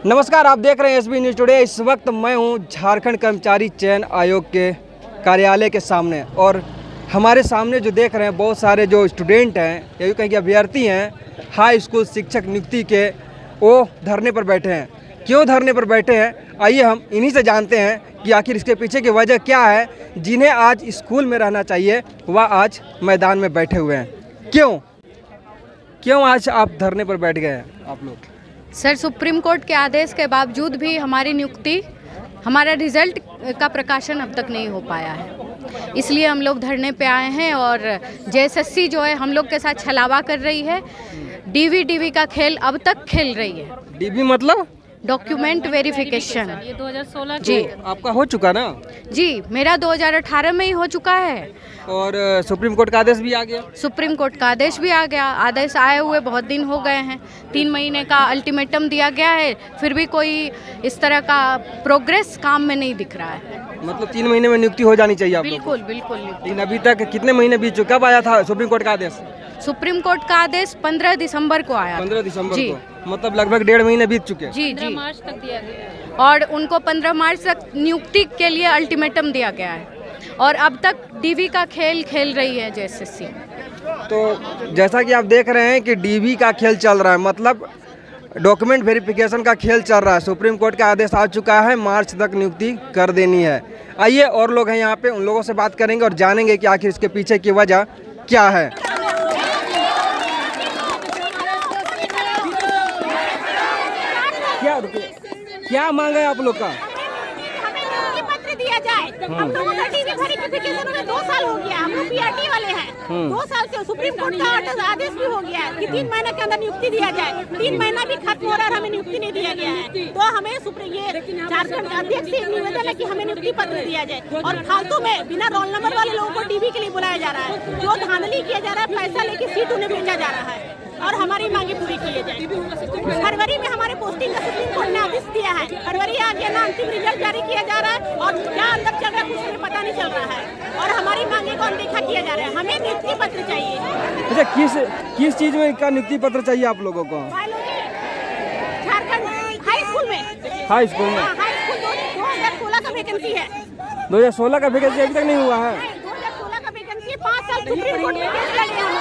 नमस्कार, आप देख रहे हैं एसबी न्यूज़ टुडे। इस वक्त मैं हूं झारखंड कर्मचारी चयन आयोग के कार्यालय के सामने और हमारे सामने जो देख रहे हैं बहुत सारे जो स्टूडेंट हैं, यही कहीं के अभ्यर्थी हैं हाई स्कूल शिक्षक नियुक्ति के, वो धरने पर बैठे हैं। क्यों धरने पर बैठे हैं, आइए हम इन्हीं से जानते हैं कि आखिर इसके पीछे की वजह क्या है। जिन्हें आज स्कूल में रहना चाहिए वह आज मैदान में बैठे हुए हैं। क्यों आज आप धरने पर बैठ गए हैं आप लोग? सर, सुप्रीम कोर्ट के आदेश के बावजूद भी हमारी नियुक्ति, हमारा रिजल्ट का प्रकाशन अब तक नहीं हो पाया है, इसलिए हम लोग धरने पे आए हैं। और जेएसएससी जो है हम लोग के साथ छलावा कर रही है, डीवी का खेल अब तक खेल रही है। डीबी मतलब डॉक्यूमेंट वेरिफिकेशन। ये 2016 जी आपका हो चुका ना? जी, मेरा 2018 में ही हो चुका है। और सुप्रीम कोर्ट का आदेश भी आ गया? सुप्रीम कोर्ट का आदेश भी आ गया। आदेश आए हुए बहुत दिन हो गए हैं, 3 महीने का अल्टीमेटम दिया गया है, फिर भी कोई इस तरह का प्रोग्रेस काम में नहीं दिख रहा है। मतलब 3 महीने में नियुक्ति हो जानी चाहिए आप लोग को? बिल्कुल। लेकिन अभी तक कितने महीने बीत चुके? कब आया था सुप्रीम कोर्ट का आदेश? सुप्रीम कोर्ट का आदेश 15 दिसंबर को आया। 15 दिसंबर जी। को, मतलब लगभग 1.5 महीने बीत चुके हैं। जी 15 मार्च तक दिया गया और उनको 15 मार्च तक नियुक्ति के लिए अल्टीमेटम दिया गया है और अब तक डीवी का खेल खेल रही है जेएसएससी। तो जैसा कि आप देख रहे हैं कि डीवी का खेल चल रहा है, मतलब डॉक्यूमेंट वेरिफिकेशन का खेल चल रहा है। सुप्रीम कोर्ट का आदेश आ चुका है, मार्च तक नियुक्ति कर देनी है। आइए और लोग हैं यहाँ पे, उन लोगों से बात करेंगे और जानेंगे कि आखिर इसके पीछे की वजह क्या है। क्या मांग है आप लोग का? हमें नियुक्ति पत्र दिया जाए। हम लोगों का डीवी वेरिफिकेशन में 2 साल हो गया। हम लोग पीआरटी वाले हैं। 2 साल से सुप्रीम कोर्ट का आदेश भी हो गया है कि 3 महीने के अंदर नियुक्ति दिया जाए। 3 महीना भी खत्म हो रहा है, हमें नियुक्ति नहीं दिया गया है। तो हमें ये झारखंड अध्यक्ष से निवेदन है कि हमें नियुक्ति पत्र दिया जाए। और फालतू में बिना रोल नंबर वाले लोगों को डीवी के लिए बुलाया जा रहा है, जो धांधली किया जा रहा है, पैसा लेके सीट उन्हें भेजा जा रहा है और हमारी मांगे पूरी की जाए। फरवरी में हमारे पोस्टिंग का सुप्रीम कोर्ट ने आदेश दिया है। फरवरी आ गया ना, अंतिम रिजल्ट जारी किया जा रहा है और क्या अंदर चल रहा है कुछ हमें पता नहीं चल रहा है और हमारी मांगे को अनदेखा किया जा रहा है। हमें नियुक्ति पत्र चाहिए। अच्छा, किस चीज में का नियुक्ति पत्र चाहिए आप लोगों को? झारखंड हाई स्कूल में। हाई स्कूल में? हाई स्कूल 2016 का वैकेंसी है। 2016 का वैकेंसी अभी तक नहीं हुआ है? 2016 का वैकेंसी 5 साल सुप्रीम कोर्ट में केस लड़े हम।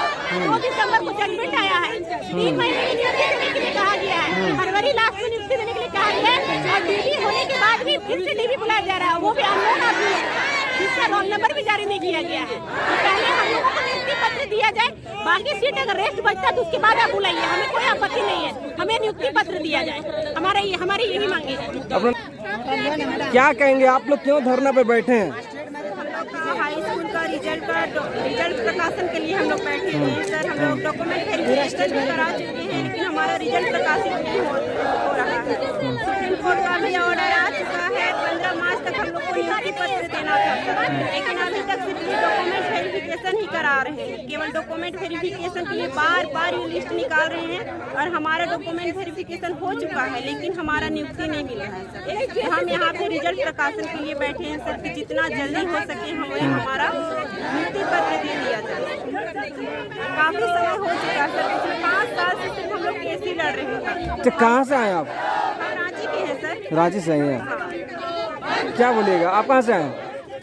2 दिसंबर को जजमेंट आया है। 3 महीने की नियुक्ति देने के लिए कहा गया है। फरवरी लास्ट में नियुक्ति देने के लिए कहा गया है और डीवी होने के बाद भी फिर से डीवी बुलाया जा रहा है, वो भी अननोन आदमी है जिसका रोल नंबर भी जारी नहीं किया गया है। तो पहले हम लोगों को नियुक्ति पत्र दिया जाए, बाकी सीट अगर रेस्ट बचता तो उसके बाद आप बुलाइए, हमें कोई आपत्ति नहीं है। हमें नियुक्ति पत्र दिया जाए, हमारी यही मांगे है। क्या कहेंगे आप लोग, क्यों धरना पे बैठे हैं? हाई स्कूल का रिजल्ट प्रकाशन के लिए हम लोग बैठे हुए हैं सर। हम लोग डॉक्यूमेंट वेरिफिकेशन भी करा चुके हैं, लेकिन हमारा रिजल्ट प्रकाशित नहीं हो रहा है। सुप्रीम कोर्ट का भी ऑर्डर आ चुका है, 15 मार्च तक हम लोग को नियुक्ति पत्र देना था, लेकिन अभी तक सिर्फ डॉक्यूमेंट वेरिफिकेशन ही करा रहे हैं। केवल डॉक्यूमेंट वेरिफिकेशन के लिए बार ये लिस्ट निकाल रहे हैं और हमारा डॉक्यूमेंट वेरिफिकेशन हो चुका है, लेकिन हमारा नियुक्ति नहीं मिला है सर। तो हम यहाँ पे रिजल्ट प्रकाशन के लिए बैठे हैं सर कि जितना जल्दी हो सके हमें हमारा नियुक्ति पत्र दे दिया जाए। काफी समय हो चुका है सर, पिछले 5 साल से सिर्फ हम लोग केस ही लड़ रहे हैं। अच्छा, कहाँ से आए आप? हम रांची के हैं सर। रांची से हैं? हाँ। क्या बोलिएगा, आप कहाँ से आए?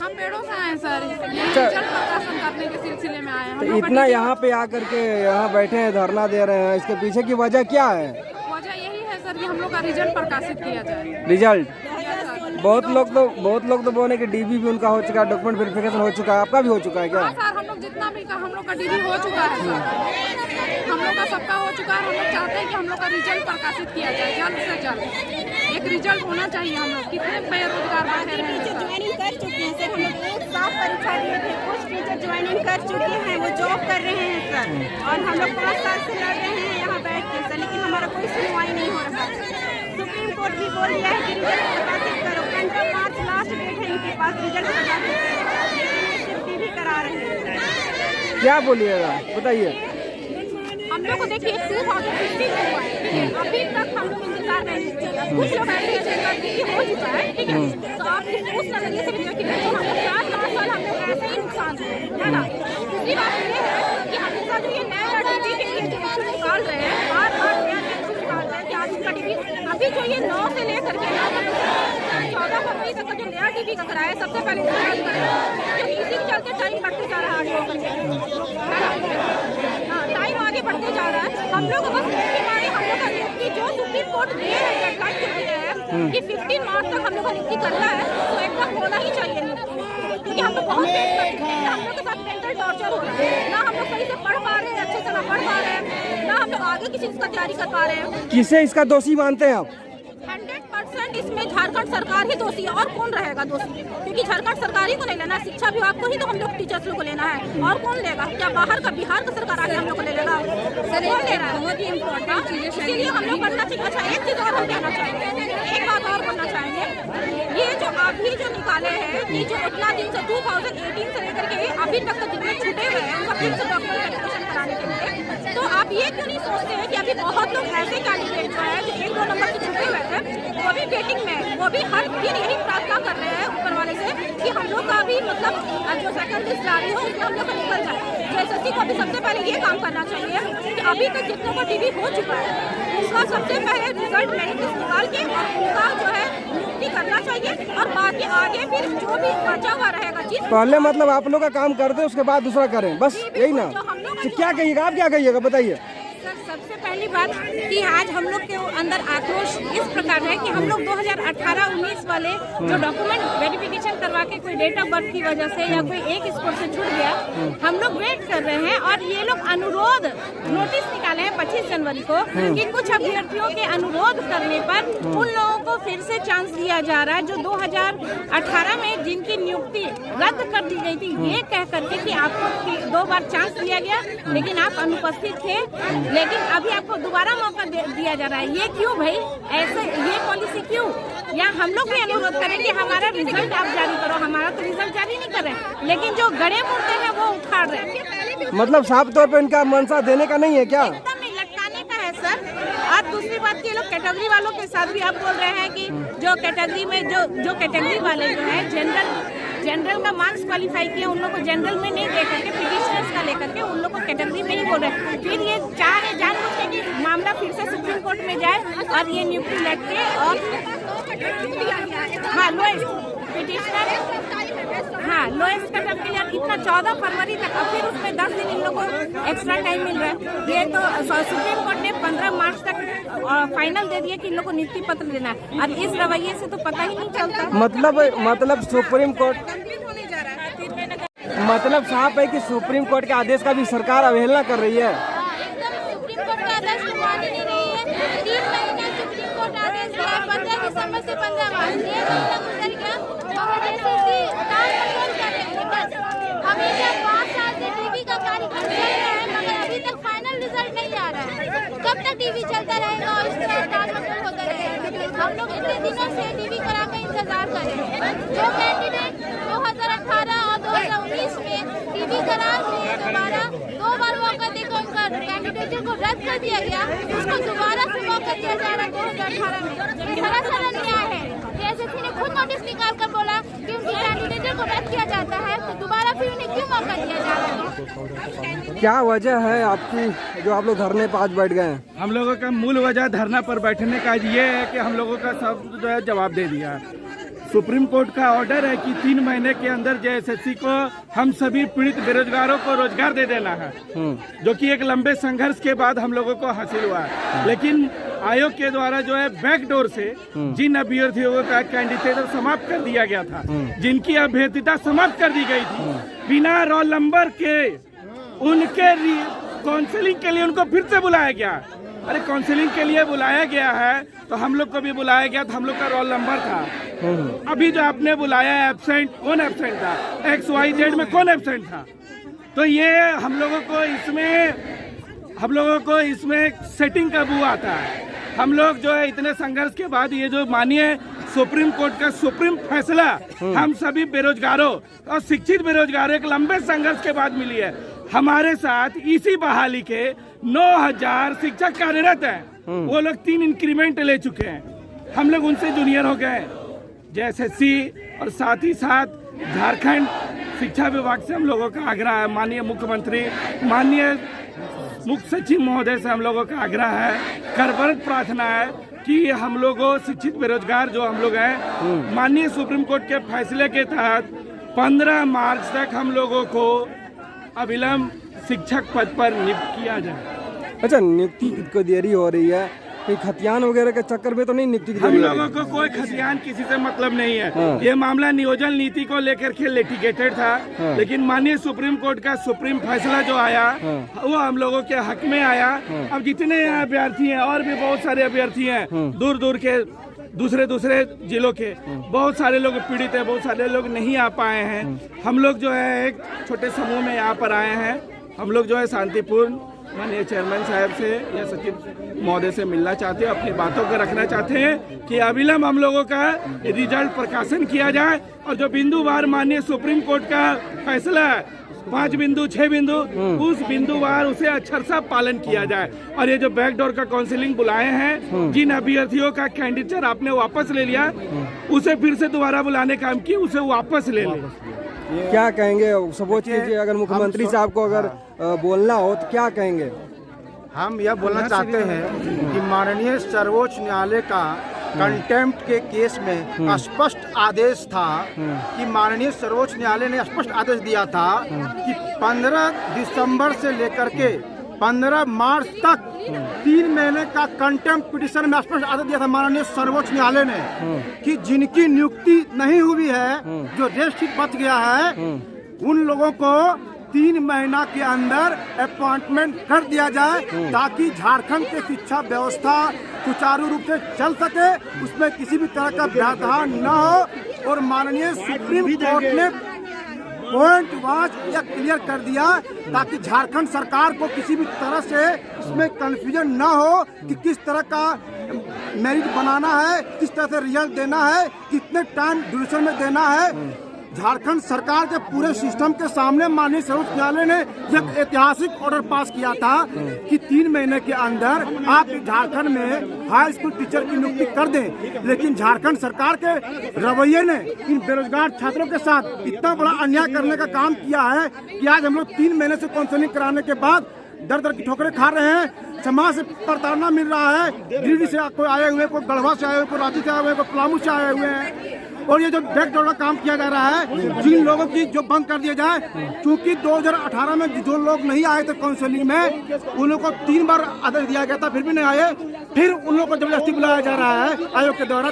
हम पेड़ों से आए सर, ये रिजल्ट प्रकाशन करने के सिलसिले में आए हैं। तो इतना यहाँ पे आकर के यहाँ बैठे हैं, धरना दे रहे हैं, इसके पीछे की वजह क्या है? वजह यही है सर कि हम लोग का रिजल्ट प्रकाशित किया जाए। रिजल्ट बहुत लोग तो बोले कि डीबी भी उनका हो चुका है, डॉक्यूमेंट वेरिफिकेशन हो चुका है, आपका भी हो चुका है क्या? हाँ सर, हम लोग जितना भी हम लोग का डीवी हो चुका है सर, हम लोग का सबका हो चुका है। हम लोग चाहते हैं कि हम लोग का रिजल्ट प्रकाशित किया जाए जल्द से जल्द। एक रिजल्ट होना चाहिए। हम लोग कितने बेरोजगार बैठे हैं। टीचर ज्वाइनिंग कर चुके हैं सर, हम लोग एक साथ परीक्षा दिए थे, कुछ टीचर ज्वाइनिंग कर चुके हैं, वो जॉब कर रहे हैं सर। और हम लोग 5 साल से लड़ रहे हैं यहाँ बैठ के सर, लेकिन हमारा कोई सुनवाई नहीं हो रहा है। सुप्रीम कोर्ट भी बोल दिया है कि रिजल्ट प्रकाशित करो, 15 मार्च लास्ट डेट है इनके पास रिजल्ट प्रकाशित करो, लेकिन सिर्फ टीवी करा रहे हैं। क्या बोलिएगा, बताइए। हम लोग को देखिए 2015 में हुआ है, अभी तक हम लोग इंतजार नहीं किया। कुछ लोग ऐसे हैं जिनका डीवी हो चुका है, ठीक है, तो आप उस नजरिए से भी देखिए तो हम लोग 4 साल हम लोग ऐसे ही नुकसान हुए है ना। दूसरी बात ये है कि हम लोग ये नया डीवी के लिए जो निकाल रहे हैं, बार-बार नया निकाल रहे हैं कि आज का डीवी अभी अभी जो ये 9 से लेकर के 14 फरवरी तक का जो नया टीवी का कराया सबसे पहले क्योंकि इसी के चलते टाइम बढ़ते जा रहा है आगे होकर के। हाँ, टाइम आगे बढ़ते जा रहा है। हम लोग बस हमारे हम लोग का नियुक्ति जो सुप्रीम कोर्ट दिए है डेडलाइन जो दिया है कि 15 मार्च तक हम लोग का नियुक्ति करना है, तो एकदम होना ही चाहिए नियुक्ति, क्योंकि हम लोग बहुत वेट कर चुके हैं। हम लोग के साथ मेंटल टॉर्चर हो रहा है, ना हम लोग सही से पढ़ पा रहे हैं, अच्छे से ना पढ़ पा रहे हैं, ना हम लोग आगे किसी चीज का तैयारी कर पा रहे हैं। किसे इसका दोषी मानते हैं आप? 100% इसमें झारखंड सरकार ही दोषी है, और कौन रहेगा दोषी? क्योंकि झारखंड सरकार ही को नहीं लेना, शिक्षा विभाग को ही तो हम लोग टीचर्स लोग को लेना है, और कौन लेगा? क्या बाहर का बिहार का सरकार आगे हम लोग को ले लेगा? कौन ले रहा है? बहुत ही इम्पोर्टेंट चीज है, इसीलिए हम लोग करना चाहिए। अच्छा, एक चीज और हम कहना चाहेंगे, एक बात और बोलना चाहेंगे, ये जो अभी जो निकाले हैं, ये जो इतना दिन से 2018 से लेकर के अभी तक तो जितने छूटे हुए हैं उनका फिर से डॉक्यूमेंट वेरिफिकेशन कराने के लिए, तो आप ये क्यों नहीं सोचते हैं कि अभी बहुत लोग ऐसे कैंडिडेट जो है जो 1-2 नंबर से छूटे हुए थे वो भी वेटिंग में, वो भी हर दिन यही प्रार्थना कर रहे हैं ऊपर वाले से कि हम लोग का भी मतलब जो सेकंड लिस्ट जारी हो उसमें हम लोग का निकल जाए। एसएससी को भी सबसे पहले ये काम करना चाहिए कि अभी तक जितनों को टीवी हो चुका है उसका सबसे पहले रिजल्ट मेरिट लिस्ट निकाल के और उनका जो है नियुक्ति करना चाहिए, और बाकी आगे फिर जो भी बचा हुआ रहेगा चीज पहले मतलब आप लोग का काम कर दे, उसके बाद दूसरा करें, बस यही ना? तो क्या कहिएगा आप, क्या कहिएगा बताइए? सबसे पहली बात कि आज हम लोग के अंदर आक्रोश इस प्रकार है कि हम लोग 2018-19 वाले जो डॉक्यूमेंट वेरिफिकेशन करवा के कोई डेट ऑफ बर्थ की वजह से या कोई एक स्कोर से छूट गया, हम लोग वेट कर रहे हैं, और ये लोग अनुरोध नोटिस निकाले हैं 25 जनवरी को कि कुछ अभ्यर्थियों के अनुरोध करने पर उन लोगों को फिर से चांस दिया जा रहा है जो 2018 में जिनकी नियुक्ति रद्द कर दी गई थी, ये कह करके कि आपको 2 बार चांस दिया गया लेकिन आप अनुपस्थित थे, लेकिन अभी आपको दोबारा मौका दिया जा रहा है। ये क्यों भाई? ऐसे ये पॉलिसी क्यों? या हम लोग भी अनुरोध करें कि हमारा रिजल्ट आप जारी करो, हमारा तो रिजल्ट जारी नहीं कर रहे, लेकिन जो गड़े मुर्दे हैं वो उखाड़ रहे हैं। मतलब साफ तौर पे इनका मनसा देने का नहीं है क्या? एकदम नहीं, लटकाने का है सर। और दूसरी बात ये लोग कैटेगरी वालों के साथ भी आप बोल रहे हैं कि जो कैटेगरी में जो कैटेगरी वाले जो है जनरल का मार्क्स क्वालिफाई किया, उन लोग को जनरल में नहीं देकर के पिटिशनर्स का लेकर के उन लोग को कैटेगरी में ही बोल रहे हैं। फिर ये चाह रहे जानबूझ के कि मामला फिर से सुप्रीम कोर्ट में जाए और ये नियुक्ति लटके, और हाँ लोएस्ट पिटिशनर, हाँ लोएस्ट कट ऑफ के लिए इतना 14 फरवरी तक, और फिर उसमें 10 दिन इन लोगों को एक्स्ट्रा टाइम मिल रहा है। ये तो सुप्रीम कोर्ट ने 15 मार्च तक फाइनल दे दिया कि इन लोग को नियुक्ति पत्र देना है, और इस रवैये से तो पता ही नहीं चलता। मतलब सुप्रीम कोर्ट मतलब साफ है कि सुप्रीम कोर्ट के आदेश का भी सरकार अवहेलना कर रही है। सुप्रीम कोर्ट का आदेश मान ही नहीं रही है। 3 महीने सुप्रीम कोर्ट आदेश दिया, 15 दिसंबर से 15 मार्च, 6 महीना गुजर गया और एसएससी काम कंट्रोल कर रही है। बस हमेशा 5 साल से टीवी का कार्यक्रम चल रहा है, मगर अभी तक फाइनल रिजल्ट नहीं आ रहा है। कब तक टीवी चलता रहेगा और इस तरह काम कंट्रोल होता रहेगा? हम लोग इतने दिनों से टीवी करा कर इंतजार कर रहे हैं। जो कैंडिडेट 2018 और 2019 में टीवी करार में दोबारा 2 बार मौका देकर उनका कैंडिडेट को रद्द कर दिया गया, उसको दोबारा से मौका दिया जा रहा है 2018 में। सरासर अन्याय है। एसएससी ने खुद नोटिस निकाल कर बोला कि उनकी कैंडिडेट को रद्द किया जाता है, तो दोबारा फिर उन्हें क्यों मौका दिया जा रहा है? क्या वजह है आपकी जो आप लोग धरने पर आज बैठ गए हैं? हम लोगों का मूल वजह धरना पर बैठने का ये है कि हम लोगों का सब जो है जवाब दे दिया। सुप्रीम कोर्ट का ऑर्डर है कि 3 महीने के अंदर जेएसएससी को हम सभी पीड़ित बेरोजगारों को रोजगार दे देना है, जो कि एक लंबे संघर्ष के बाद हम लोगों को हासिल हुआ है। लेकिन आयोग के द्वारा जो है बैकडोर से जिन अभ्यर्थियों का कैंडिडेट समाप्त कर दिया गया था, जिनकी अभ्यर्थिता समाप्त कर दी गई थी, बिना रोल नंबर के उनके काउंसलिंग के लिए उनको फिर से बुलाया गया। अरे काउंसलिंग के लिए बुलाया गया है तो हम लोग को भी बुलाया गया, तो हम लोग का रोल नंबर था। अभी जो आपने बुलाया एब्सेंट, कौन एब्सेंट था? XYZ में कौन एब्सेंट था? तो ये हम लोगों को इसमें सेटिंग का बू आता है। हम लोग जो है इतने संघर्ष के बाद ये जो मानिए सुप्रीम कोर्ट का सुप्रीम फैसला हम सभी बेरोजगारों और शिक्षित बेरोजगारों एक लंबे संघर्ष के बाद मिली है। हमारे साथ इसी बहाली के 9000 शिक्षक कार्यरत हैं। वो लोग 3 इंक्रीमेंट ले चुके हैं। हम लोग उनसे जूनियर हो गए जेएसएससी, और साथ ही साथ झारखंड शिक्षा विभाग से हम लोगों का आग्रह है, माननीय मुख्यमंत्री, माननीय मुख्य सचिव महोदय से हम लोगों का आग्रह है, करबद्ध प्रार्थना है कि हम लोगों शिक्षित बेरोजगार जो हम लोग हैं, माननीय सुप्रीम कोर्ट के फैसले के तहत 15 मार्च तक हम लोगों को अविलंब शिक्षक पद पर नियुक्त किया जाए। अच्छा, नियुक्ति को देरी हो रही है, कोई खतियान वगैरह के चक्कर में तो नहीं नियुक्ति की हम देरी हो रही? लोगों को कोई खतियान किसी से मतलब नहीं है। ये मामला नियोजन नीति को लेकर के लिटिगेटेड था, लेकिन माननीय सुप्रीम कोर्ट का सुप्रीम फैसला जो आया वो हम लोगों के हक में आया। अब जितने यहाँ अभ्यर्थी हैं, और भी बहुत सारे अभ्यर्थी हैं दूर दूर के, दूसरे जिलों के, बहुत सारे लोग पीड़ित हैं, बहुत सारे लोग नहीं आ पाए हैं। हम लोग जो है एक छोटे समूह में यहाँ पर आए हैं। हम लोग जो है शांतिपूर्ण माननीय चेयरमैन साहब से या सचिव महोदय से मिलना चाहते हैं, अपनी बातों को रखना चाहते हैं कि अविलंब हम लोगों का रिजल्ट प्रकाशन किया जाए, और जो बिंदुवार माननीय सुप्रीम कोर्ट का फैसला है 5 बिंदु 6 बिंदु, उस बिंदुवार उसे अक्षरशः पालन किया जाए। और ये जो बैकडोर का काउंसलिंग बुलाए हैं, जिन अभ्यर्थियों का कैंडिडेट आपने वापस ले लिया, उसे फिर से दोबारा बुलाने का काम किया, उसे वापस ले लें। क्या कहेंगे? सपोज कीजिए अगर मुख्यमंत्री साहब को अगर बोलना हो तो क्या कहेंगे? हम यह बोलना चाहते हैं कि माननीय सर्वोच्च न्यायालय का कंटेम्प्ट के केस में स्पष्ट आदेश था कि माननीय सर्वोच्च न्यायालय ने स्पष्ट आदेश दिया था कि 15 दिसंबर से लेकर के 15 मार्च तक 3 महीने का कंटेम्प्ट पिटीशन में स्पष्ट आदेश दिया था माननीय सर्वोच्च न्यायालय ने कि जिनकी नियुक्ति नहीं हुई है, जो रेस्ट शीट बच गया है, उन लोगों को 3 महीना के अंदर अपॉइंटमेंट कर दिया जाए, ताकि झारखंड की शिक्षा व्यवस्था सुचारू रूप से चल सके, उसमें किसी भी तरह का व्यवधान न हो। और माननीय सुप्रीम कोर्ट ने पॉइंट वाच या क्लियर कर दिया, ताकि झारखंड सरकार को किसी भी तरह से इसमें कंफ्यूजन न हो कि किस तरह का मेरिट बनाना है, किस तरह से रिजल्ट देना है, कितने टाइम ड्यूरेशन में देना है। झारखंड सरकार के पूरे सिस्टम के सामने माननीय सर्वोच्च न्यायालय ने एक ऐतिहासिक ऑर्डर पास किया था कि 3 महीने के अंदर आप झारखंड में हाई स्कूल टीचर की नियुक्ति कर दें। लेकिन झारखंड सरकार के रवैये ने इन बेरोजगार छात्रों के साथ इतना बड़ा अन्याय करने का काम किया है कि आज हम लोग 3 महीने से काउंसलिंग कराने के बाद दर दर की ठोकरें खा रहे हैं। समाज से प्रताड़ना मिल रहा है। दिल्ली से कोई आए हुए, कोई गढ़वा से आए हुए, कोई रांची से आए हुए, कोई पलामू से आए हुए हैं। और ये जो बैकडोर का काम किया जा रहा है, जिन लोगों की जो बंद कर दिया जाए, क्योंकि 2018 में जो लोग नहीं आए थे काउंसलिंग में, उन लोगों को 3 बार आदेश दिया गया था, फिर भी नहीं आए। फिर उन लोगों को जबरदस्ती बुलाया जा रहा है आयोग के द्वारा,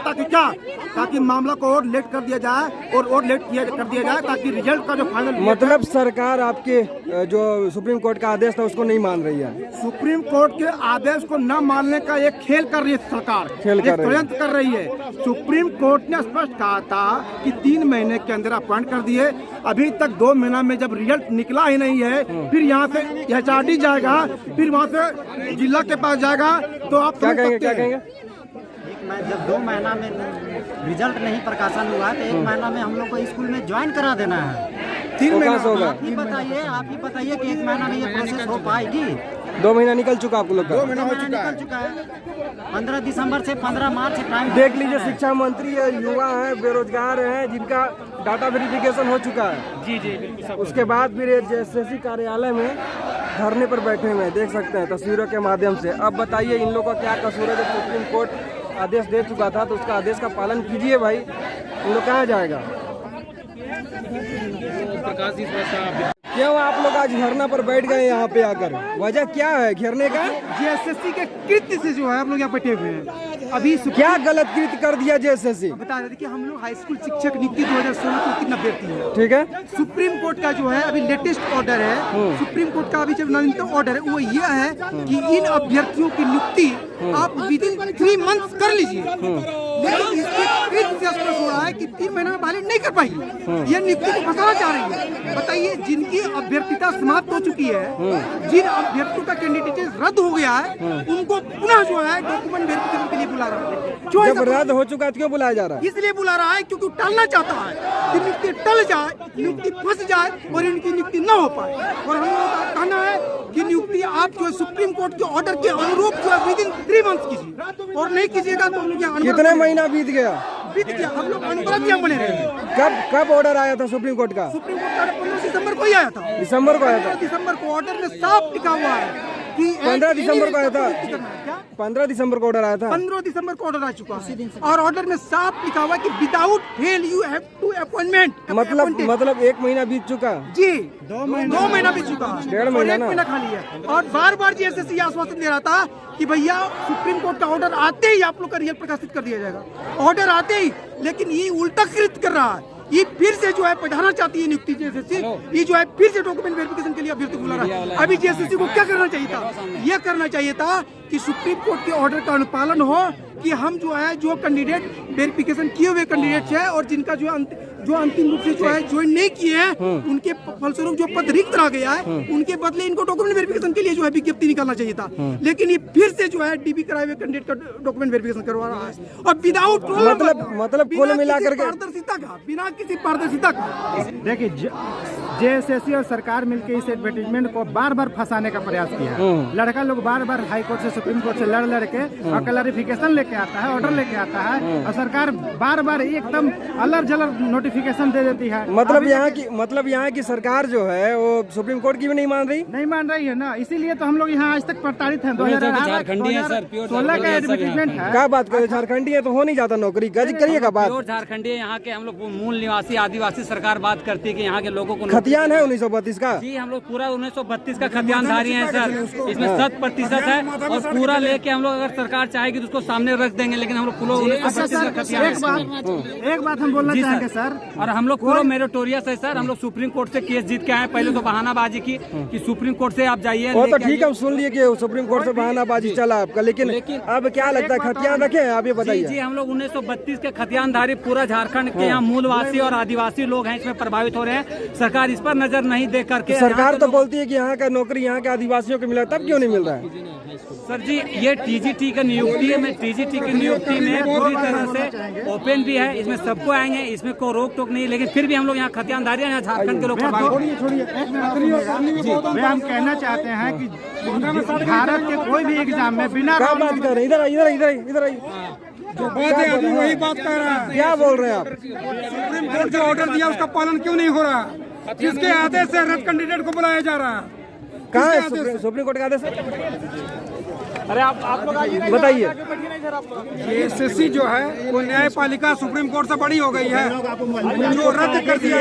ताकि मामला को और लेट कर दिया जाए और लेट कर दिया जाए, ताकि रिजल्ट का जो फाइनल। मतलब सरकार आपके जो सुप्रीम कोर्ट का आदेश था उसको नहीं मान रही है? सुप्रीम कोर्ट के आदेश को न मानने का एक खेल कर रही है सरकार, षड्यंत्र कर रही है। सुप्रीम कोर्ट ने स्पष्ट कहा था कि 3 महीने के अंदर अपॉइंट कर दिए। अभी तक 2 महीना में जब रिजल्ट निकला ही नहीं है, फिर यहाँ से HRD जाएगा, फिर वहाँ से जिला के पास जाएगा, तो आप क्या कहेंगे? जब 2 महीना में रिजल्ट नहीं प्रकाशन हुआ है, तो 1 महीना में हम लोग को स्कूल में ज्वाइन करा देना है। 3 महीना होगा। आप ही बताइए कि 1 महीना में ये प्रोसेस हो पाएगी? 2 महीना निकल चुका आप लोग का? 2 महीना हो चुका है। निकल चुका है। 15 दिसंबर से 15 मार्च टाइम देख लीजिए, शिक्षा मंत्री है, युवा है, बेरोजगार हैं, जिनका डाटा वेरिफिकेशन हो चुका है। जी। उसके बाद फिर JSSC कार्यालय में धरने पर बैठे हुए हैं, देख सकते हैं तस्वीरों के माध्यम से। अब बताइए इन लोगों का क्या कसूर है? जब सुप्रीम कोर्ट आदेश दे चुका था तो उसका आदेश का पालन कीजिए भाई। इन लोग कहाँ जाएगा? क्यों आप लोग आज धरना पर बैठ गए यहाँ पे आकर? वजह क्या है घेरने का? JSSC के कृत्य से जो है हम लोग यहाँ बैठे हुए हैं। अभी क्या गलत कृत्य कर दिया JSSC? बता रहे थे कि हम लोग हाई स्कूल शिक्षक नियुक्ति 2016 को कितना अभ्यर्थी है, ठीक है। सुप्रीम कोर्ट का जो है अभी लेटेस्ट ऑर्डर है, सुप्रीम कोर्ट का अभी जो नवीनतम ऑर्डर है वो ये है कि इन अभ्यर्थियों की नियुक्ति आप विदिन 3 मंथ्स कर लीजिए। लेकिन इसके कृत्य से स्पष्ट हो रहा है कि 3 महीने में वैलिड नहीं कर पाएगी। यह नियुक्ति को फंसाना चाह रही है। बताइए, जिनकी अभ्यर्थिता समाप्त हो चुकी है, जिन अभ्यर्थियों का कैंडिडेट रद्द हो गया है, उनको पुनः जो है डॉक्यूमेंट वेरिफिकेशन के लिए बुला रहा है। जब रद्द हो चुका है तो क्यों बुलाया जा रहा है? इसलिए बुला रहा है क्योंकि टालना चाहता है कि नियुक्ति टल जाए, नियुक्ति फंस जाए और इनकी नियुक्ति न हो पाए। और हम लोगों का कहना है कि नियुक्ति आप जो सुप्रीम कोर्ट के ऑर्डर के अनुरूप जो है विदिन 3 मंथ्स कीजिए, और नहीं कीजिएगा तो हम लोग कितने महीना बीत गया? हम लोग अनवरत यहाँ बने रहे। कब ऑर्डर आया था सुप्रीम कोर्ट का? सुप्रीम कोर्ट का 15 दिसंबर को ही आया था। दिसंबर को आया था। दिसंबर को ऑर्डर में साफ लिखा हुआ है कि 15 दिसंबर को आया था। क्या 15 दिसंबर को ऑर्डर आया था। 15 दिसंबर को ऑर्डर आ चुका है और ऑर्डर में साफ लिखा हुआ है कि without fail you have to appointment. मतलब 1 महीना बीत चुका जी, 2 महीना बीत चुका है, 1.5 महीना ना, 1 महीना खाली है। और बार बार जीएसएससी आश्वासन दे रहा था कि भैया सुप्रीम कोर्ट का ऑर्डर आते ही आप लोग का रिजल्ट प्रकाशित कर दिया जाएगा, ऑर्डर आते ही। लेकिन ये उल्टा कृत कर रहा है, ये फिर से जो है बढ़ाना चाहती है नियुक्ति जीएसएससी, ये जो है फिर से डॉक्यूमेंट वेरिफिकेशन के लिए अभ्यर्थी बुला रहा है। अभी जीएसएससी को क्या करना चाहिए था? यह करना चाहिए था कि सुप्रीम कोर्ट के ऑर्डर का अनुपालन हो कि हम जो है जो कैंडिडेट वेरिफिकेशन किए हुए कैंडिडेट्स है और जिनका जो अंतिम रूप से जो है ज्वाइन नहीं किए हैं, उनके फलस्वरूप जो पद रिक्त रह गया है, उनके बदले इनको डॉक्यूमेंट वेरिफिकेशन के लिए जो है विज्ञप्ति निकालना चाहिए था। लेकिन ये फिर से जो है डीबी कराए हुए कैंडिडेट का डॉक्यूमेंट वेरिफिकेशन करवा रहा है और विदाउट मतलब कुल मिलाकर के पारदर्शिता का, बिना किसी पारदर्शिता का। देखिए जेएसएससी और सरकार मिलकर इस एडवर्टीजमेंट को बार बार फंसाने का प्रयास किया है। लड़का लोग बार बार हाई कोर्ट से सुप्रीम कोर्ट से लड़ के और क्लैरिफिकेशन लेके आता है, ऑर्डर लेके आता है और सरकार बार बार एकदम अलर जलर नोटिफिकेशन दे देती है। मतलब यहाँ की सरकार जो है वो सुप्रीम कोर्ट की भी नहीं मान रही है ना, इसीलिए तो हम लोग यहाँ आज तक प्रताड़ित हैं। 2016 का एडवर्टीजमेंट है। क्या बात करें, झारखंडी है तो हो नहीं जाता नौकरी, करिएगा बात। झारखंडी यहाँ के हम लोग मूल निवासी आदिवासी सरकार बात करती है कि यहाँ के लोगों को खतियान है 1932 का। जी हम लोग पूरा 1932 का खतियानधारी हैं सर, इसमें 100% है और पूरा लेके हम लोग अगर सरकार चाहेगी तो उसको सामने रख देंगे, लेकिन हम लोग पूरा 1932 का खतियान। एक बात हम बोलना चाहेंगे सर, और हम लोग पूरा मेरिटोरियस है सर। हम लोग सुप्रीम कोर्ट से केस जीत के आए, पहले तो बहानाबाजी की कि सुप्रीम कोर्ट से आप जाइए। वो तो ठीक है, हम सुन लिए कि सुप्रीम कोर्ट से बहानाबाजी चला आपका, लेकिन अब क्या लगता है खतियान रखे? आप ये बताइए। जी हम लोग 1932 के खतियानधारी पूरा झारखंड के यहाँ मूलवासी और आदिवासी लोग हैं, इसमें प्रभावित हो रहे हैं। सरकार इस पर नजर नहीं दे करके, सरकार तो बोलती है कि यहाँ का नौकरी यहाँ के आदिवासियों को मिला, तब क्यों नहीं मिल रहा है? सर जी ये टीजीटी की नियुक्ति में पूरी तरह से ओपन भी है, इसमें सबको आएंगे, इसमें कोई रोक टोक नहीं, लेकिन फिर भी हम लोग यहाँ खतियानधारी हैं, यहाँ झारखंड के लोग हम कहना चाहते हैं कि भारत के कोई भी एग्जाम में बिना क्या बात कर रहे हैं? इधर जो बात है अभी वही बात कर रहा है। क्या बोल रहे हैं आप? सुप्रीम कोर्ट जो ऑर्डर दिया उसका पालन क्यों नहीं हो रहा? किसके आदेश से रद्द कैंडिडेट को बुलाया जा रहा है? कहाँ है सुप्रीम कोर्ट का आदेश? अरे आप लोग बताइए। जेएसएससी जो है वो न्यायपालिका सुप्रीम कोर्ट से बड़ी हो गई है। जो रद्द कर दिया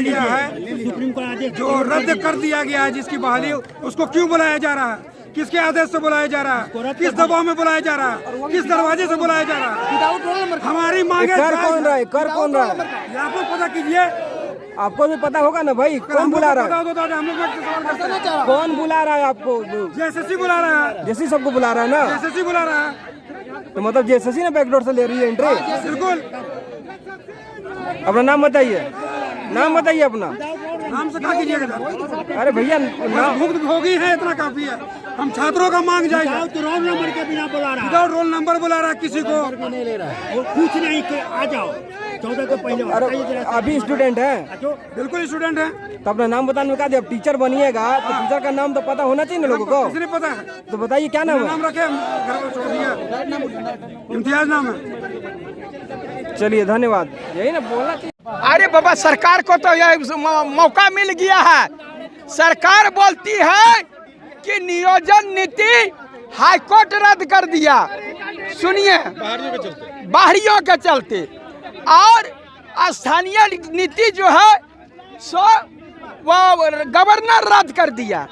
गया है, जिसकी बहाली, उसको क्यों बुलाया जा रहा है? किसके आदेश से बुलाया जा रहा है? किस दबाव में बुलाया जा रहा है? किस दरवाजे से बुलाया जा रहा है? हमारी मांगे कर कौन रहा है? आप लोग पता कीजिए, आपको भी पता होगा ना भाई, कौन बुला रहा है? कौन बुला रहा है आपको? जेएसएससी बुला रहा है। जेएसएससी सबको बुला रहा है ना? जेएसएससी बुला रहा है, तो मतलब जेएसएससी ने बैकडोर से ले रही है एंट्री? बिल्कुल। अपना नाम बताइए, अपना नाम से क्या कीजिएगा? अरे भैया नाम भोगी है, इतना काफी है। हम छात्रों का मांग जाएगा। रोल नंबर के बिना बुला रहा है, विदाउट रोल नंबर बुला रहा है, किसी को नहीं ले रहा है, वो कुछ नहीं कि आ जाओ 14 को पहले। अभी स्टूडेंट है? बिल्कुल स्टूडेंट है। तो अपना नाम बताने में क्या दिया? अब टीचर बनिएगा तो टीचर का नाम तो पता होना चाहिए ना लोगों को। किसी ने पता है तो बताइए क्या नाम है? नाम रखे, घर पर छोड़ दिया, इम्तियाज नाम है। चलिए धन्यवाद, यही ना बोलना चाहिए। अरे बाबा सरकार को तो यह मौका मिल गया है। सरकार बोलती है कि नियोजन नीति हाईकोर्ट रद्द कर दिया, सुनिए, बाहरियों के चलते, और स्थानीय नीति जो है सो वो गवर्नर रद्द कर दिया।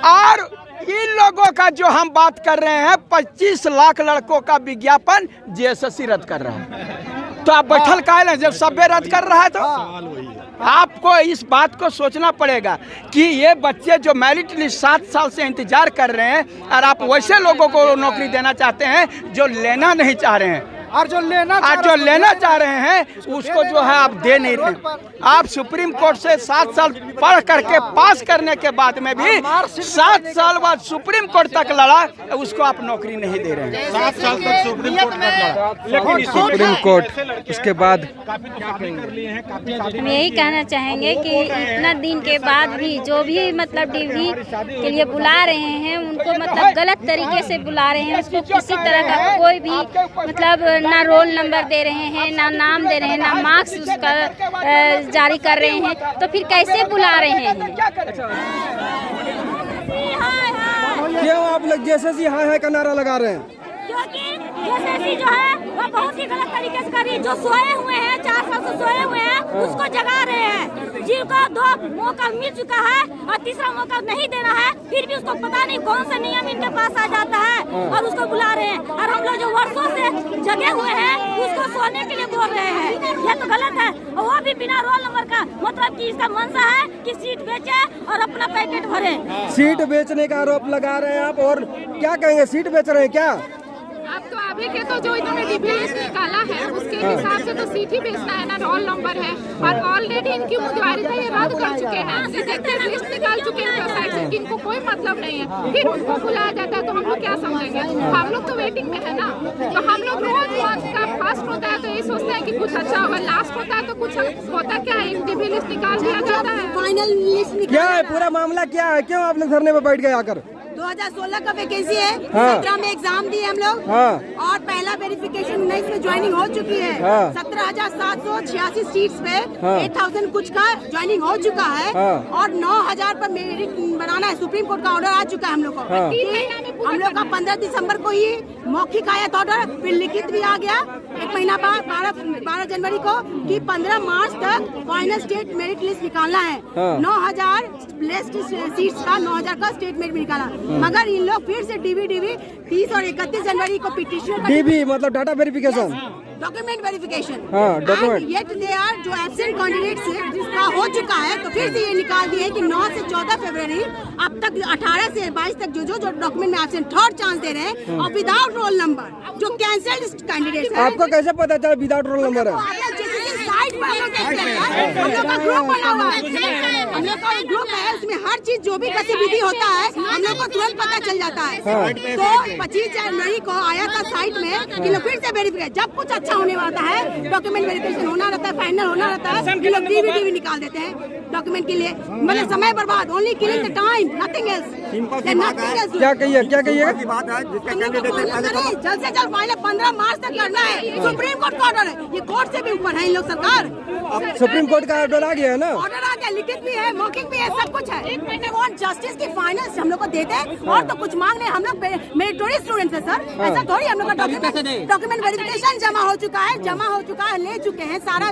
और इन लोगों का जो हम बात कर रहे हैं 25 लाख लड़कों का विज्ञापन जेएसएससी रद्द कर रहा है, तो आप बैठल काहे हैं जब सब रद्द कर रहा है? तो आपको इस बात को सोचना पड़ेगा कि ये बच्चे जो मेरिट लिस्ट 7 साल से इंतजार कर रहे हैं, और आप वैसे लोगों को नौकरी देना चाहते हैं जो लेना नहीं चाह रहे हैं, और जो लेना चाह रहे हैं उसको जो है आप दे नहीं रहे। आप सुप्रीम कोर्ट से 7 साल पढ़ करके पास करने के बाद में भी 7 साल बाद सुप्रीम कोर्ट तक लड़ा, उसको आप नौकरी नहीं दे रहे हैं। 7 साल तक सुप्रीम कोर्ट तक लड़ा, लेकिन सुप्रीम कोर्ट उसके बाद हम यही कहना चाहेंगे कि इतना दिन के बाद भी जो भी मतलब डिग्री के लिए बुला रहे हैं उनको मतलब गलत तरीके से बुला रहे हैं, उसको किसी तरह का कोई भी मतलब ना रोल नंबर दे रहे हैं, ना नाम दे रहे हैं, ना मार्क्स उसका जारी कर रहे हैं, तो फिर कैसे बुला रहे हैं? क्यों आप लोग जेएसएससी हाय हाय का नारा लगा रहे हैं? क्योंकि जेएसएससी जो है वो बहुत ही गलत तरीके से कर रही है। जो सोए हुए हैं 4 साल से सोए हुए हैं उसको जगा रहे हैं। जिनको 2 मौका मिल चुका है और तीसरा मौका नहीं देना है, फिर भी उसको पता नहीं कौन सा नियम इनके पास आ जाता है और उसको बुला रहे हैं। और हम लोग जो वर्षों से जगे हुए हैं उसको सोने के लिए बोल रहे हैं। ये तो गलत है, और वो भी बिना रोल नंबर का। मतलब कि इसका मंशा है कि सीट बेचे और अपना पैकेट भरे। सीट बेचने का आरोप लगा रहे हैं आप, और क्या कहेंगे, सीट बेच रहे हैं क्या? अब तो अभी के तो जो इन्होंने डीबी लिस्ट निकाला है उसके हिसाब से तो सीट ही बेचना है ना, रोल नंबर है। और ऑलरेडी इनकी उम्मीदवारी तो ये रद्द कर चुके हैं, रिजेक्टेड लिस्ट निकाल चुके हैं वेबसाइट से, इनको कोई मतलब नहीं है। फिर उनको बुलाया जाता है तो हम लोग क्या समझेंगे? हम लोग तो वेटिंग में है ना। तो हम लोग रोज का फर्स्ट होता है तो यही सोचते हैं कि कुछ अच्छा होगा, लास्ट होता है तो कुछ होता क्या है, डीबी लिस्ट निकाल दिया जाता है। फाइनल लिस्ट क्या है पूरा मामला, क्या है, क्यों आप लोग धरने पे बैठ गए आकर? 2016 का वैकेंसी है, हाँ। 17 में एग्जाम दिए हम लोग, हाँ। और पहला वेरिफिकेशन 19 में ज्वाइनिंग हो चुकी है। हाँ। 17,786 सीट्स पे हाँ। 8,000 कुछ का ज्वाइनिंग हो चुका है, हाँ। और 9,000 पर मेरिट बनाना है। सुप्रीम कोर्ट का ऑर्डर आ चुका है हम लोग को। हाँ। हम लोग का 15 दिसंबर को ही मौखिक आया था ऑर्डर, फिर लिखित भी आ गया 1 महीना बाद 12 जनवरी को कि 15 मार्च तक फाइनल स्टेट मेरिट लिस्ट निकालना है। हाँ। 9,000 लिस्ट सीट्स का 9,000 का स्टेट मेरिट निकाला, मगर इन लोग फिर से डीबी 30 और 31 जनवरी को पिटिशन डीबी मतलब डाटा वेरिफिकेशन, डॉक्यूमेंट वेरिफिकेशन, हाँ, document। येट दे आर जो एब्सेंट कैंडिडेट्स जिसका हो चुका है, तो फिर से ये निकाल दिए कि 9 से 14 फरवरी अब तक 18 से 22 तक जो डॉक्यूमेंट में एब्सेंट थर्ड चांस दे रहे हैं, और विदाउट रोल नंबर जो कैंसल्ड कैंडिडेट्स है। आपको कैसे पता चला विदाउट रोल नंबर है? साइट पर हम लोग का ग्रुप बना हुआ है, हम लोग का ग्रुप है, उसमें हर चीज जो भी गतिविधि होता है हम लोग को तुरंत पता चल जाता है। तो 25 जनवरी को आया था साइट में कि लोग फिर से वेरिफिकेशन, जब कुछ अच्छा होने वाला है, डॉक्यूमेंट वेरिफिकेशन होना रहता है, फाइनल होना रहता है, कि लोग डीवी निकाल देते हैं डॉक्यूमेंट के लिए। मतलब समय बर्बाद, only killing the time, nothing else. क्या कहिए, क्या कहिए? जल्द से जल्द फाइनल 15 मार्च तक करना है। सुप्रीम कोर्ट का ऑर्डर है, ये कोर्ट से भी ऊपर है इन लोग सरकार। सुप्रीम कोर्ट का ऑर्डर आ गया है ना? ऑर्डर आ गया, लिखित भी है, मौखिक भी है, सब कुछ है। जस्टिस की फाइनल हम लोग को देते हैं, और तो कुछ मांग नहीं। हम लोग मेरिटोरियस स्टूडेंट है सर, ऐसा थोड़ी। हम लोग का डॉक्यूमेंट वेरिफिकेशन जमा हो चुका है, ले चुके हैं, सारा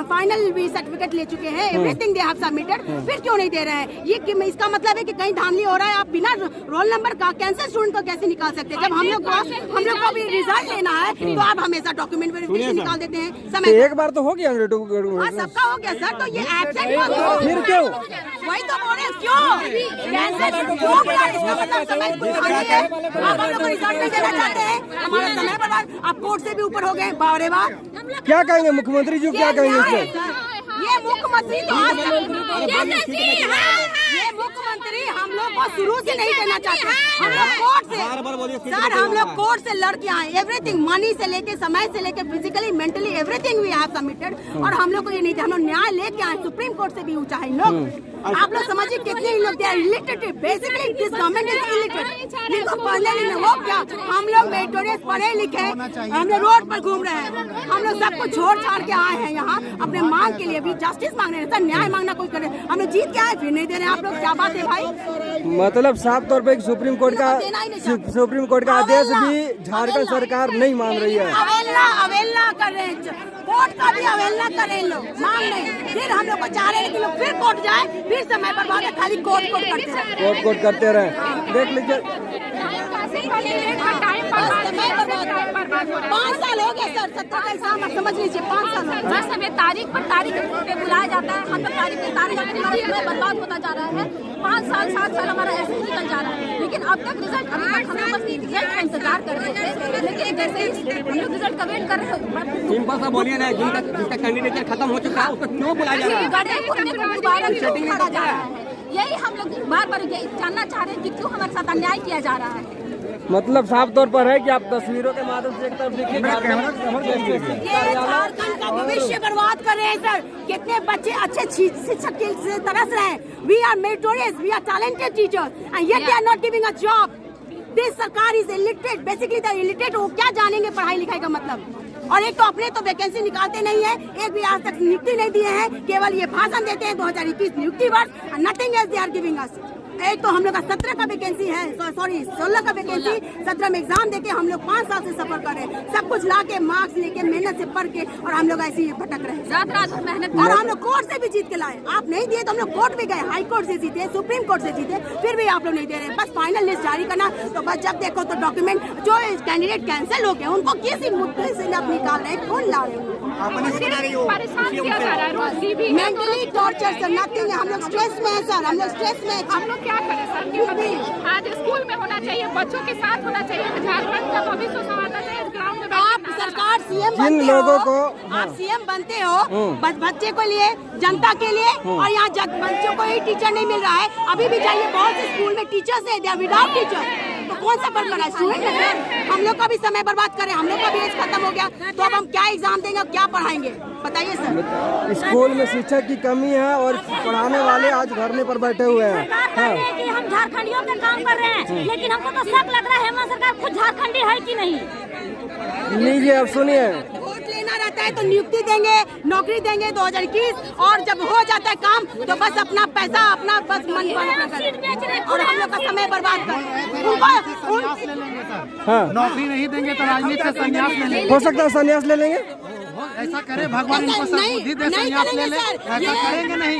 फाइनल भी सर्टिफिकेट ले चुके हैं, एवरीथिंग दे हैव सबमिटेड, फिर क्यों नहीं दे रहे हैं? ये इसका मतलब है कि कहीं धांधली हो रहा है। आप बिना रोल नंबर का कैंसर स्टूडेंट को कैसे निकाल सकते हैं? जब हम लोग को भी रिजल्ट लेना है तो आप हमेशा डॉक्यूमेंट वेरिफिकेशन निकाल देते हैं समय। एक बार तो हो गया, सबका हो गया सर, तो ये एब्सेंट फिर क्यों? वही तो बोल रहे हैं, क्यों कैंसर क्यों बुला? इसका मतलब समय खाली है। आप हम लोग को रिजल्ट नहीं देना चाहते हैं, हमारा समय बर्बाद। आप कोर्ट से भी ऊपर हो गए, बावरे बात। क्या कहेंगे मुख्यमंत्री जी, क्या कहेंगे इसमें? ये मुख्यमंत्री तो आज ये मुख्यमंत्री हम लोग को शुरू से नहीं देना चाहते। हम लोग कोर्ट से सर, हम लोग कोर्ट से लड़के आए, एवरीथिंग, मनी से लेके, समय से लेके, physically mentally everything we have submitted, और हम लोग को ये नहीं थे। हम लोग न्याय लेके आए, सुप्रीम कोर्ट से भी ऊंचा है इन लोग। आप लोग समझिए कितने लोग they are illiterate, basically this government is illiterate. जिनको पढ़ने लिखने वो क्या, हम लोग मेरिटोरियस पढ़े लिखे, हम लोग रोड पर घूम रहे हैं, हम लोग सब कुछ छोड़ छाड़ के आए हैं यहाँ अपने मांग के लिए भी, जस्टिस मांग रहे हैं सर, न्याय मांगना कोई करे। हम लोग जीत के आए, फिर नहीं दे रहे हैं। आप लोग क्या बात है भाई? मतलब साफ तौर पे सुप्रीम कोर्ट का आदेश भी झारखंड सरकार नहीं मान रही है। अवेलना कर रहे हैं, कोर्ट का भी अवेलना कर रहे हैं लोग, मांग रहे। फिर हम लोग को चाह रहे हैं कि लोग फिर कोर्ट जाए, फिर समय बर्बाद है, खाली कोर्ट करते रहे। देख लीजिए 5 साल हो गया सर, 17 का एग्जाम, आप समझ लीजिए 5 साल। बस हमें तारीख पे बुलाया जाता है, हम लोग तारीख पे हमारा बर्बाद होता जा रहा है। 5 साल 7 साल हमारा ऐसे ही निकल जा रहा है, लेकिन अब तक रिजल्ट, अभी तक हम लोग बस रिजल्ट का इंतजार कर रहे थे। लेकिन जैसे ही हम लोग रिजल्ट का वेट कर रहे थे, सिंपल सा बोलिए ना, जिसका कैंडिडेट खत्म हो चुका है उसको क्यों बुलाया जा रहा है? यही हम लोग बार बार जानना चाह रहे हैं कि क्यों हमारे साथ अन्याय किया जा रहा है। मतलब साफ तौर पर है कि आप तस्वीरों के माध्यम से एक तरफ देखिए, झारखंड का भविष्य बर्बाद कर रहे हैं सर। कितने बच्चे अच्छे शिक्षक से तरस रहे हैं। We are meritorious, we are talented teachers, and yet they are not giving a job. This सरकार is illiterate, basically the illiterate. वो क्या जानेंगे पढ़ाई लिखाई का मतलब? और एक तो अपने तो वैकेंसी निकालते नहीं है, एक भी आज तक नियुक्ति नहीं दिए हैं, केवल ये भाषण देते हैं 2021 नियुक्ति वर्ष, nothing else they are giving us. एक तो हम लोग का 17 का वैकेंसी है, सॉरी 16 का वैकेंसी, 17 में एग्जाम देके हम लोग 5 साल से सफर कर रहे हैं, सब कुछ ला के मार्क्स लेके मेहनत से पढ़ के, और हम लोग ऐसे ही भटक रहे हैं। रात मेहनत और हम लोग कोर्ट से भी जीत के लाए, आप नहीं दिए तो हम लोग कोर्ट भी गए, हाई कोर्ट से जीते, सुप्रीम कोर्ट से जीते, फिर भी आप लोग नहीं दे रहे। बस फाइनल लिस्ट जारी करना, तो बस जब देखो तो डॉक्यूमेंट जो कैंडिडेट कैंसिल हो गए उनको किसी मुद्दे से आप निकाल रहे हैं, कौन ला रहे हैं? Mentally torture sir, nothing. हम लोग स्ट्रेस में है सर, हम लोग स्ट्रेस में। हम लोग क्या करें सर? आज स्कूल में होना चाहिए, बच्चों के साथ होना चाहिए, झारखंड का भविष्य संवारना चाहिए। ग्राउंड में आप सरकार सीएम जिन बनते लोगों हो, को आप सीएम बनते हो बस बच्चे को लिए, जनता के लिए, और यहाँ बच्चों को ही टीचर नहीं मिल रहा है। अभी भी जाइए बहुत से स्कूल में टीचर्स है, विदाउट टीचर, तो कौन सा पढ़ रहा है? स्टूडेंट है सर। हम लोग का भी समय बर्बाद करें, हम लोग का भी एज खत्म हो गया, तो अब हम क्या एग्जाम देंगे, क्या पढ़ाएंगे, बताइए सर। स्कूल में शिक्षक की कमी है और पढ़ाने वाले आज धरने पर बैठे हुए हैं। कि हम झारखंडियों का काम कर रहे हैं, लेकिन हमको तो शक लग रहा है हेमंत सरकार खुद झारखंडी है कि नहीं। लीजिए अब सुनिए, वोट लेना रहता है तो नियुक्ति देंगे, नौकरी देंगे 2021, और जब हो जाता है काम तो बस अपना पैसा, अपना बस मन और हम लोग का समय बर्बाद कर। हाँ नौकरी नहीं देंगे तो राजनीति से संन्यास ले लेंगे। हो सकता है संन्यास ले लेंगे। ऐसा करे भगवान इनको सद्बुद्धि दे, संन्यास ले ले। ऐसा करेंगे नहीं।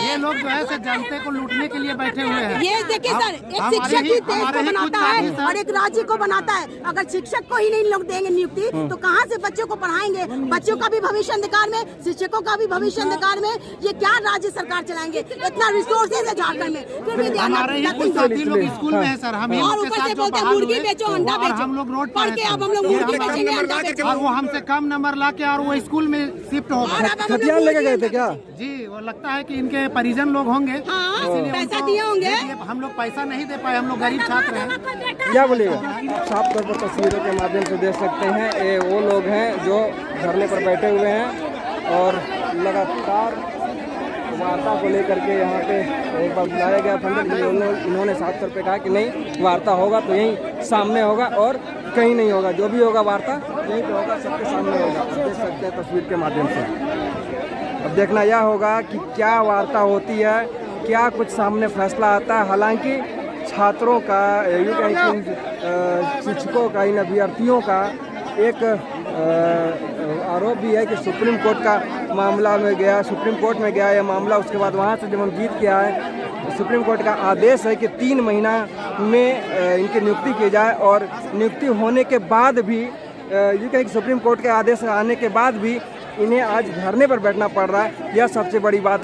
ये लोग जो है जनता को लूटने के लिए बैठे हुए हैं। ये देखिए सर, एक शिक्षक ही देश को बनाता है और एक राज्य को बनाता है। अगर शिक्षक को ही नहीं लोग देंगे नियुक्ति तो कहाँ से बच्चों को पढ़ाएंगे? बच्चों का भी भविष्य अंधकार में, शिक्षकों का भी भविष्य अंधकार में। ये क्या राज्य सरकार चलाएंगे? इतना रिसोर्सेज है झारखंड में, फिर भी हमारे लोग स्कूल में है सर। हम और ऊपर से बोलते हैं मुर्गी बेचो, अंडा बेचो। हम लोग रोड पढ़ के अब हम लोग मुर्गी बेचेंगे, अंडा बेचेंगे। और वो हमसे कम नंबर ला के और वो स्कूल में शिफ्ट हो गए। खतियान लेके गए थे क्या? जी, वो लगता है कि इनके परिजन लोग होंगे, इसीलिए पैसा दिए होंगे। हम लोग पैसा नहीं दे पाए, हम लोग गरीब छात्र हैं। क्या बोलिएगा? साफ तौर पर तस्वीरों के माध्यम से देख सकते हैं, ये वो लोग हैं जो धरने पर बैठे हुए हैं और लगातार वार्ता को लेकर के यहाँ पे एक बार बुलाया गया था, इन्होंने साफ तौर पे कहा कि नहीं, वार्ता होगा तो यहीं सामने होगा और कहीं नहीं होगा, जो भी होगा वार्ता यहीं पे होगा, सबके सामने होगा। आप देख सकते हैं तस्वीर के माध्यम से। अब देखना यह होगा कि क्या वार्ता होती है, क्या कुछ सामने फैसला आता है। हालांकि छात्रों का, यूँ कहें कि शिक्षकों का, इन अभ्यर्थियों का एक आरोप भी है कि सुप्रीम कोर्ट का मामला में गया, सुप्रीम कोर्ट में गया यह मामला, उसके बाद वहाँ से जब हम जीत के आए, सुप्रीम कोर्ट का आदेश है कि 3 महीना में इनकी नियुक्ति की जाए, और नियुक्ति होने के बाद भी यूँ कहें कि सुप्रीम कोर्ट के आदेश आने के बाद भी इन्हें आज धरने पर बैठना पड़ रहा है। यह सबसे बड़ी बात है।